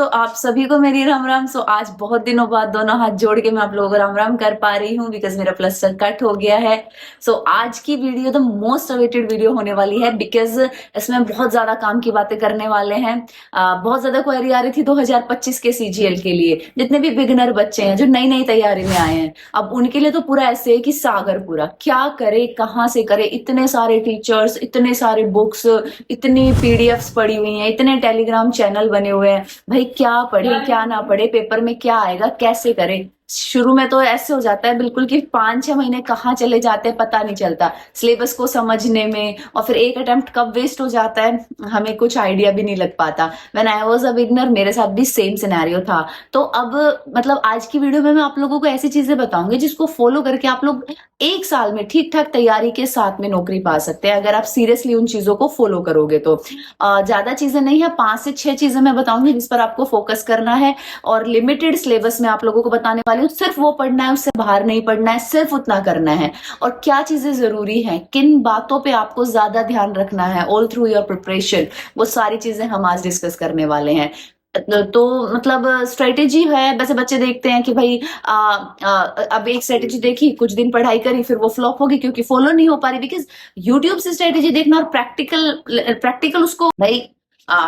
तो आप सभी को मेरी राम राम। सो आज बहुत दिनों बाद दोनों हाथ जोड़ के मैं आप लोगों को राम राम कर पा रही हूँ बिकॉज मेरा प्लस्टर कट हो गया है। सो आज की video the most awaited video होने वाली है बिकॉज इसमें बहुत ज्यादा काम की बातें करने वाले हैं। बहुत ज्यादा क्वेरी आ रही थी 2025 के सीजीएल के लिए, जितने भी बिगिनर बच्चे हैं जो नई नई तैयारी में आए हैं, अब उनके लिए तो पूरा ऐसे है कि सागर पूरा क्या करे कहाँ से करे। इतने सारे टीचर्स, इतने सारे बुक्स, इतनी पीडीएफ्स पड़ी हुई हैं, इतने टेलीग्राम चैनल बने हुए हैं। भाई क्या पढ़े क्या ना पढ़े, पेपर में क्या आएगा, कैसे करे। शुरू में तो ऐसे हो जाता है बिल्कुल कि 5-6 महीने कहाँ चले जाते हैं पता नहीं चलता सिलेबस को समझने में, और फिर एक अटेम्प्ट कब वेस्ट हो जाता है हमें कुछ आइडिया भी नहीं लग पाता। When I was a beginner मेरे साथ भी सेम सिनेरियो था। तो अब मतलब आज की वीडियो में मैं आप लोगों को ऐसी चीजें बताऊंगी जिसको फॉलो करके आप लोग एक साल में ठीक ठाक तैयारी के साथ में नौकरी पा सकते हैं, अगर आप सीरियसली उन चीजों को फॉलो करोगे तो। ज्यादा चीजें नहीं है, 5 से 6 चीजें मैं बताऊंगी जिस पर आपको फोकस करना है, और लिमिटेड सिलेबस में आप लोगों को बताने वाली हूँ। सिर्फ वो पढ़ना है, उससे बाहर नहीं पढ़ना है, सिर्फ उतना करना है। और क्या चीजें जरूरी हैं, किन बातों पे आपको ज्यादा ध्यान रखना है ऑल थ्रू योर प्रिपरेशन, वो सारी चीजें हम आज डिस्कस करने वाले हैं। तो मतलब स्ट्रेटेजी है। वैसे बच्चे देखते हैं कि भाई अब एक स्ट्रेटेजी देखी, कुछ दिन पढ़ाई करी, फिर वो फ्लॉप होगी क्योंकि फॉलो नहीं हो पा रही। बिकॉज यूट्यूब से स्ट्रेटेजी देखना और प्रैक्टिकल उसको भाई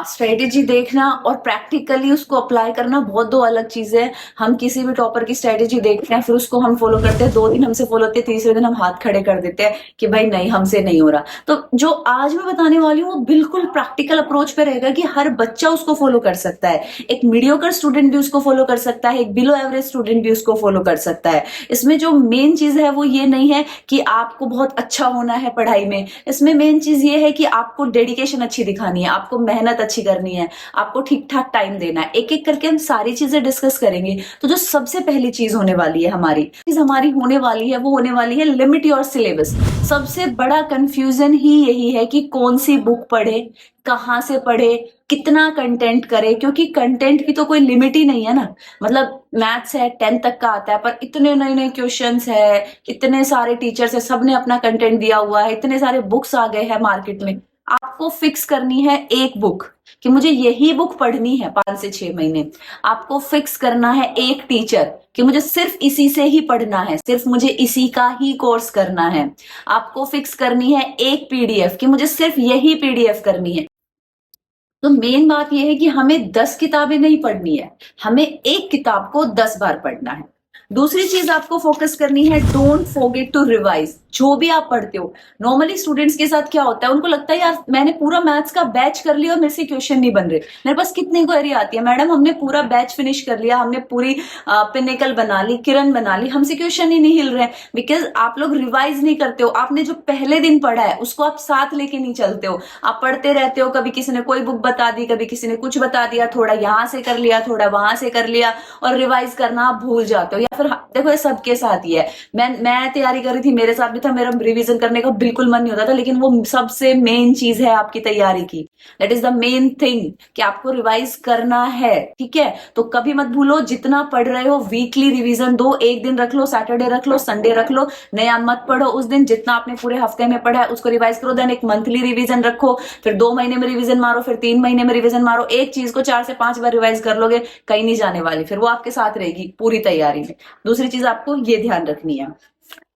स्ट्रेटेजी देखना और प्रैक्टिकली उसको अप्लाई करना बहुत दो अलग चीजें हैं। हम किसी भी टॉपर की स्ट्रेटेजी देखते हैं, फिर उसको हम फॉलो करते हैं, 2 दिन हमसे फॉलो होते हैं, तीसरे दिन हम हाथ खड़े कर देते हैं कि भाई नहीं हमसे नहीं हो रहा। तो जो आज मैं बताने वाली हूँ वो बिल्कुल प्रैक्टिकल अप्रोच पे रहेगा कि हर बच्चा उसको फॉलो कर सकता है। एक मीडियोकर स्टूडेंट भी उसको फॉलो कर सकता है, एक बिलो एवरेज स्टूडेंट भी उसको फॉलो कर सकता है। इसमें जो मेन चीज है वो ये नहीं है कि आपको बहुत अच्छा होना है पढ़ाई में, इसमें मेन चीज ये है कि आपको डेडिकेशन अच्छी दिखानी है, आपको मेहनत अच्छी करनी है, आपको ठीक ठाक टाइम देना है। एक एक करके हम सारी चीजें डिस्कस करेंगे। तो जो सबसे पहली चीज होने वाली है हमारी होने वाली है वो होने वाली है लिमिट योर सिलेबस। सबसे बड़ा कंफ्यूजन ही यही है कि कौन सी बुक पढ़े, कहाँ से पढ़े, कितना कंटेंट करे, क्योंकि कंटेंट की तो कोई लिमिट ही नहीं है ना। मतलब मैथ्स है 10 तक का आता है, पर इतने नए नए क्वेश्चंस है, इतने सारे टीचर्स है, सबने अपना कंटेंट दिया हुआ है, इतने सारे बुक्स आ गए हैं मार्केट में। आपको फिक्स करनी है एक बुक कि मुझे यही बुक पढ़नी है 5 से 6 महीने। आपको फिक्स करना है एक टीचर कि मुझे सिर्फ इसी से ही पढ़ना है, सिर्फ मुझे इसी का ही कोर्स करना है। आपको फिक्स करनी है एक पीडीएफ कि मुझे सिर्फ यही पीडीएफ करनी है। तो मेन बात यह है कि हमें 10 किताबें नहीं पढ़नी है, हमें एक किताब को 10 बार पढ़ना है। दूसरी चीज आपको फोकस करनी है, डोंट फॉरगेट टू रिवाइज। जो भी आप पढ़ते हो, नॉर्मली स्टूडेंट्स के साथ क्या होता है, उनको लगता है यार मैंने पूरा मैथ्स का बैच कर लिया और मेरे से क्वेश्चन नहीं बन रहे। मेरे पास कितनी क्वेरी आती है, मैडम हमने पूरा बैच फिनिश कर लिया, हमने पूरी पिनेकल बना ली, किरण बना ली, हमसे क्वेश्चन ही नहीं हिल रहे। बिकॉज आप लोग रिवाइज नहीं करते हो। आपने जो पहले दिन पढ़ा है उसको आप साथ लेके नहीं चलते हो, आप पढ़ते रहते हो। कभी किसी ने कोई बुक बता दी, कभी किसी ने कुछ बता दिया, थोड़ा यहाँ से कर लिया, थोड़ा वहां से कर लिया, और रिवाइज करना आप भूल जाते हो। या फिर देखो ये सबके साथ ही है। मैं तैयारी कर रही थी, मेरे साथ भी था, मेरा रिवीजन करने का बिल्कुल मन नहीं होता था, लेकिन वो सबसे मेन चीज है आपकी तैयारी की। That is the main thing कि आपको रिवाइज करना है। ठीक है, तो कभी मत भूलो, जितना पढ़ रहे हो वीकली रिवीजन दो। एक दिन रख लो, सैटरडे रख लो, संडे रख लो, नया मत पढ़ो उस दिन। जितना आपने पूरे हफ्ते में पढ़ा है उसको रिवाइज करो। देन एक मंथली रिवीजन रखो, फिर 2 महीने में रिवीजन मारो, फिर 3 महीने में रिवीजन मारो। एक चीज को 4 से 5 बार रिवाइज कर लोगे, कहीं नहीं जाने वाली, फिर वो आपके साथ रहेगी पूरी तैयारी में। दूसरी चीज आपको ये ध्यान रखनी है।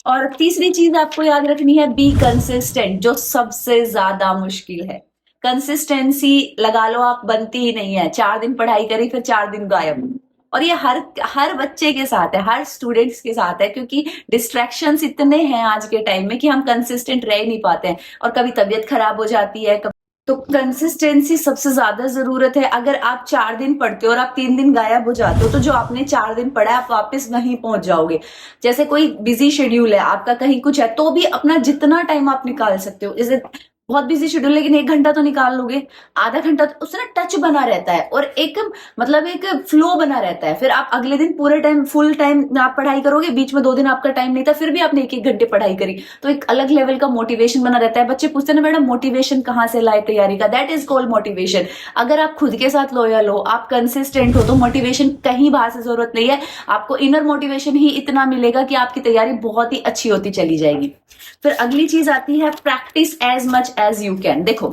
और तीसरी चीज आपको याद रखनी है, बी कंसिस्टेंट, जो सबसे ज्यादा मुश्किल है। कंसिस्टेंसी लगा लो आप, बनती ही नहीं है। 4 दिन पढ़ाई करी, फिर 4 दिन गायब। और ये हर बच्चे के साथ है, हर स्टूडेंट्स के साथ है, क्योंकि डिस्ट्रैक्शंस इतने हैं आज के टाइम में कि हम कंसिस्टेंट रह नहीं पाते हैं, और कभी तबीयत खराब हो जाती है। तो कंसिस्टेंसी सबसे ज्यादा जरूरत है। अगर आप 4 दिन पढ़ते हो और आप 3 दिन गायब हो जाते हो, तो जो आपने 4 दिन पढ़ा है आप वापस वहीं पहुंच जाओगे। जैसे कोई बिजी शेड्यूल है आपका, कहीं कुछ है, तो भी अपना जितना टाइम आप निकाल सकते हो। जैसे बहुत बिजी शेड्यूल, लेकिन 1 घंटा तो निकाल लोगे, आधा घंटा, तो उससे ना टच बना रहता है और एक मतलब एक फ्लो बना रहता है। फिर आप अगले दिन पूरे टाइम फुल टाइम आप पढ़ाई करोगे, बीच में 2 दिन आपका टाइम नहीं था, फिर भी आपने 1-1 घंटे पढ़ाई करी, तो एक अलग लेवल का मोटिवेशन बना रहता है। बच्चे पूछते हैं ना मैडम मोटिवेशन कहाँ से लाए तैयारी का, दैट इज कॉल्ड मोटिवेशन। अगर आप खुद के साथ लॉयल हो, आप कंसिस्टेंट हो, तो मोटिवेशन कहीं बाहर से जरूरत नहीं है। आपको इनर मोटिवेशन ही इतना मिलेगा कि आपकी तैयारी बहुत ही अच्छी होती चली जाएगी। फिर अगली चीज आती है, practice as much as you can. देखो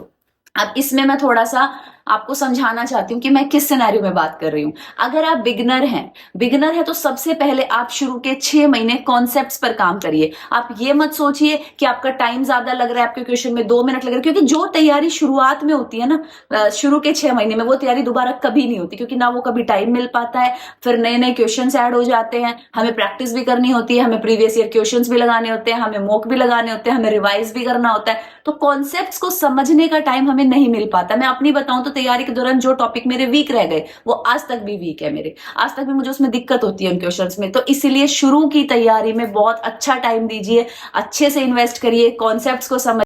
अब इसमें मैं थोड़ा सा आपको समझाना चाहती हूँ कि मैं किस सिनेरियो में बात कर रही हूँ। अगर आप बिगनर हैं तो सबसे पहले आप शुरू के 6 महीने कॉन्सेप्ट्स पर काम करिए। आप ये मत सोचिए कि आपका टाइम ज्यादा लग रहा है, आपके क्वेश्चन में 2 मिनट लग रहे हैं, क्योंकि जो तैयारी शुरुआत में होती है ना, शुरू के 6 महीने में, वो तैयारी दोबारा कभी नहीं होती, क्योंकि ना वो कभी टाइम मिल पाता है, फिर नए नए क्वेश्चन ऐड हो जाते हैं, हमें प्रैक्टिस भी करनी होती है, हमें प्रीवियस ईयर क्वेश्चन भी लगाने होते हैं, हमें मॉक भी लगाने होते हैं, हमें रिवाइज भी करना होता है, तो कॉन्सेप्ट्स को समझने का टाइम हमें नहीं मिल पाता। मैं अपनी बताऊं तो तैयारी के दौरान जो टॉपिक मेरे वीक रह गए वो आज तक भी वीक है मेरे, आज तक भी मुझे उसमें दिक्कत होती है उन क्वेश्चंस में। तो इसीलिए शुरू की तैयारी में बहुत अच्छा टाइम दीजिए, अच्छे से इन्वेस्ट करिए, कॉन्सेप्ट्स को समझ।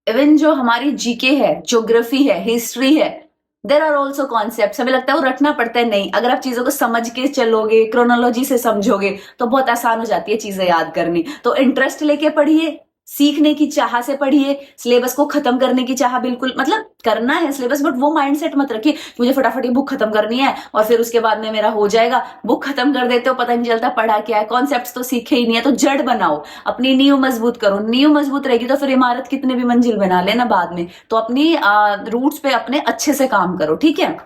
इवन जो हमारी जीके है, ज्योग्राफी है, हिस्ट्री है, देर आर ऑल्सो कॉन्सेप्ट। हमें लगता है वो रटना पड़ता है, नहीं, अगर आप चीजों को समझ के चलोगे, क्रोनोलॉजी से समझोगे, तो बहुत आसान हो जाती है चीजें याद करनी। तो इंटरेस्ट लेके पढ़िए, सीखने की चाह से पढ़िए, सिलेबस को खत्म करने की चाह, बिल्कुल मतलब करना है सिलेबस, बट वो माइंडसेट मत रखिए मुझे फटाफट ये बुक खत्म करनी है और फिर उसके बाद में मेरा हो जाएगा। बुक खत्म कर देते हो, पता नहीं चलता पढ़ा क्या है, कॉन्सेप्ट्स तो सीखे ही नहीं है। तो जड़ बनाओ, अपनी नींव मजबूत करो, नींव मजबूत रहेगी तो फिर इमारत कितने भी मंजिल बना लेना बाद में। तो अपनी रूट्स पे अपने अच्छे से काम करो, ठीक है।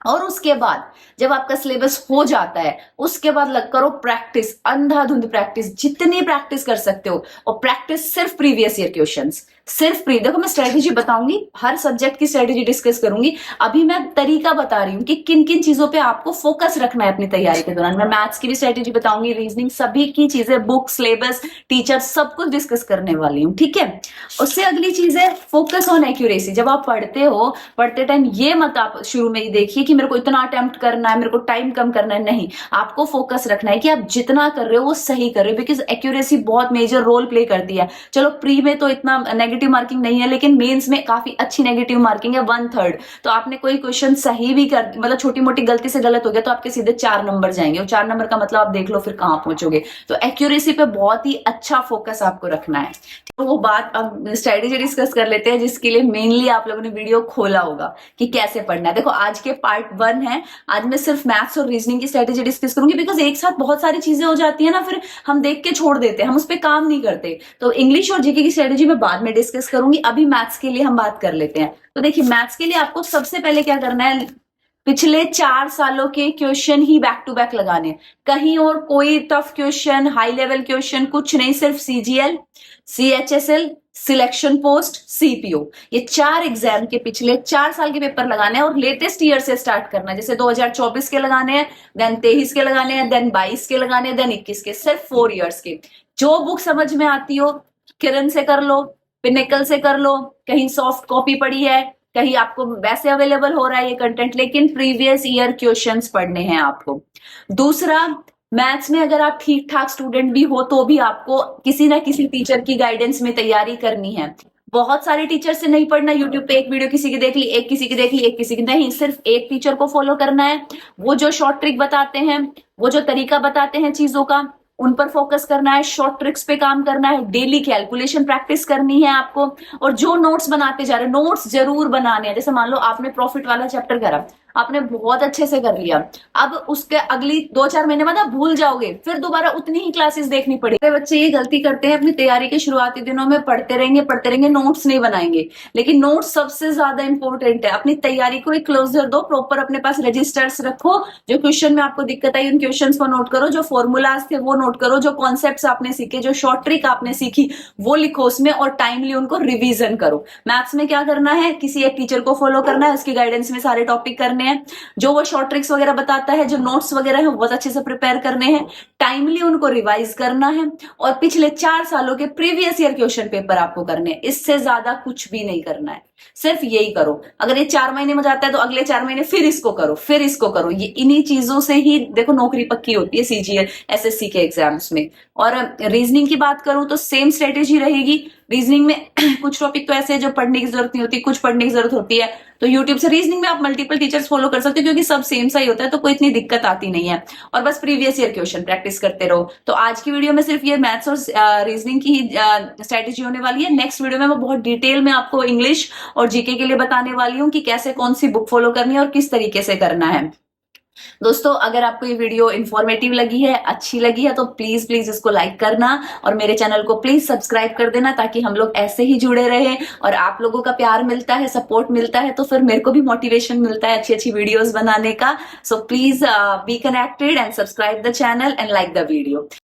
और उसके बाद जब आपका सिलेबस हो जाता है, उसके बाद लग करो प्रैक्टिस, अंधाधुंध प्रैक्टिस, जितनी प्रैक्टिस कर सकते हो। और प्रैक्टिस सिर्फ प्रीवियस ईयर क्वेश्चंस, सिर्फ देखो मैं स्ट्रेटेजी बताऊंगी, हर सब्जेक्ट की स्ट्रेटेजी डिस्कस करूंगी। अभी मैं तरीका बता रही हूँ कि किन किन चीजों पे आपको फोकस रखना है अपनी तैयारी के दौरान। मैं मैथ्स की भी स्ट्रेटेजी बताऊंगी, रीजनिंग, सभी की चीजें, बुक, सिलेबस, टीचर, सब कुछ डिस्कस करने वाली हूँ, ठीक है। उससे अगली चीज है फोकस ऑन एक्यूरेसी। जब आप पढ़ते हो, पढ़ते टाइम ये मत आप शुरू में ही देखिए कि मेरे को इतना अटेम्प्ट करना है, मेरे को टाइम कम करना है, नहीं, आपको फोकस रखना है कि आप जितना कर रहे हो वो सही कर रहे हो, बिकॉज एक्यूरेसी बहुत मेजर रोल प्ले करती है। चलो प्री में तो इतना नेगेटिव मार्किंग नहीं है, लेकिन मेंस में काफी अच्छी नेगेटिव मार्किंग है, 1/3। तो आपने कोई क्वेश्चन सही भी कर, मतलब छोटी मोटी गलती से गलत हो गया तो आपके सीधे 4 नंबर जाएंगे, और 4 नंबर का मतलब आप देख लो फिर कहां पहुंचोगे। तो एक्यूरेसी पे बहुत ही अच्छा फोकस आपको रखना है। तो वो बात अब स्ट्रेटेजी डिस्कस कर लेते हैं, जिसके लिए मेनली आप लोगों ने वीडियो खोला होगा कि कैसे पढ़ना है। देखो आज के पार्ट 1 है, आज मैं सिर्फ मैथ्स और रीजनिंग की स्ट्रेटेजी डिस्कस करूंगी, बिकॉज एक साथ बहुत सारी चीजें हो जाती है ना, फिर हम देख के छोड़ देते हैं, हम उस पर काम नहीं करते। तो इंग्लिश और जीके की स्ट्रेटेजी मैं बाद में डिस्कस करूंगी, अभी मैथ्स के लिए हम बात कर लेते हैं। तो देखिए मैथ्स के लिए आपको सबसे पहले क्या करना है, पिछले 4 सालों के क्वेश्चन ही बैक टू बैक लगाने, कहीं और कोई tough question, high level question कुछ नहीं, सिर्फ CGL, CHSL, selection post, CPO, ये 4 एग्जाम के पिछले 4 साल के पेपर लगाने हैं, और लेटेस्ट ईयर से स्टार्ट करना है। जैसे 2024 के लगाने हैं, देन 23 के लगाने हैं, देन 22 के लगाने हैं, देन 21 के, सिर्फ 4 इयर्स के। जो बुक समझ में आती हो, किरण से कर लो, पिनेकल से कर लो, कहीं सॉफ्ट कॉपी पड़ी है, कहीं आपको वैसे अवेलेबल हो रहा है ये कंटेंट, लेकिन प्रीवियस ईयर क्वेश्चंस पढ़ने हैं आपको। दूसरा, मैथ्स में अगर आप ठीक ठाक स्टूडेंट भी हो तो भी आपको किसी ना किसी टीचर की गाइडेंस में तैयारी करनी है। बहुत सारे टीचर से नहीं पढ़ना, यूट्यूब पे एक वीडियो किसी की देख ली, एक किसी की देख ली, एक किसी की नहीं, सिर्फ एक टीचर को फॉलो करना है। वो जो शॉर्ट ट्रिक बताते हैं, वो जो तरीका बताते हैं चीजों का, उन पर फोकस करना है, शॉर्ट ट्रिक्स पे काम करना है, डेली कैलकुलेशन प्रैक्टिस करनी है आपको। और जो नोट्स बनाते जा रहे हैं, नोट्स जरूर बनाने हैं। जैसे मान लो आपने प्रॉफिट वाला चैप्टर करा, आपने बहुत अच्छे से कर लिया, अब उसके अगली 2-4 महीने बाद आप भूल जाओगे, फिर दोबारा उतनी ही क्लासेस देखनी पड़ेगी। बच्चे ये गलती करते हैं, अपनी तैयारी के शुरुआती दिनों में पढ़ते रहेंगे, नोट्स नहीं बनाएंगे। लेकिन नोट्स सबसे ज्यादा इंपॉर्टेंट है। अपनी तैयारी को एक क्लोजर दो, प्रॉपर अपने पास रजिस्टर्स रखो, जो क्वेश्चन में आपको दिक्कत आई उन क्वेश्चन को नोट करो, जो फॉर्मूलाज थे वो नोट करो, जो कॉन्सेप्ट आपने सीखे, जो शॉर्ट ट्रिक आपने सीखी वो लिखो उसमें, और टाइमली उनको रिविजन करो। मैथ्स में क्या करना है, किसी एक टीचर को फॉलो करना है, उसकी गाइडेंस में सारे टॉपिक करने हैं, जो वो शॉर्ट ट्रिक्स वगैरह बताता है, जो नोट्स वगैरह है बहुत अच्छे से प्रिपेयर करने हैं, टाइमली उनको रिवाइज करना है, और पिछले 4 सालों के प्रीवियस ईयर क्वेश्चन पेपर आपको करने हैं। इससे ज्यादा कुछ भी नहीं करना है, सिर्फ यही करो। अगर ये 4 महीने में जाता है तो अगले 4 महीने फिर इसको करो, फिर इसको करो। ये इन्हीं चीजों से ही देखो नौकरी पक्की होती है सीजीएल, एसएससी के एग्जाम्स में। और रीजनिंग की बात करूं तो सेम स्ट्रेटेजी रहेगी। रीजनिंग में कुछ टॉपिक तो ऐसे है जो पढ़ने की जरूरत नहीं होती, कुछ पढ़ने की जरूरत होती है, तो यूट्यूब से रीजनिंग में आप मल्टीपल टीचर्स फॉलो कर सकते हो, क्योंकि सब सेम सा ही होता है, तो कोई इतनी दिक्कत आती नहीं है। और बस प्रीवियस ईयर क्वेश्चन प्रैक्टिस करते रहो। तो आज की वीडियो में सिर्फ ये मैथ्स और रीजनिंग की स्ट्रेटेजी होने वाली है। नेक्स्ट वीडियो में मैं बहुत डिटेल में आपको इंग्लिश और जीके के लिए बताने वाली हूँ कि कैसे कौन सी बुक फॉलो करनी है और किस तरीके से करना है। दोस्तों अगर आपको ये वीडियो इन्फॉर्मेटिव लगी है, अच्छी लगी है, तो प्लीज प्लीज इसको लाइक करना और मेरे चैनल को प्लीज सब्सक्राइब कर देना, ताकि हम लोग ऐसे ही जुड़े रहे और आप लोगों का प्यार मिलता है, सपोर्ट मिलता है, तो फिर मेरे को भी मोटिवेशन मिलता है अच्छी अच्छी वीडियोस बनाने का. So please be connected and subscribe the channel and like the video.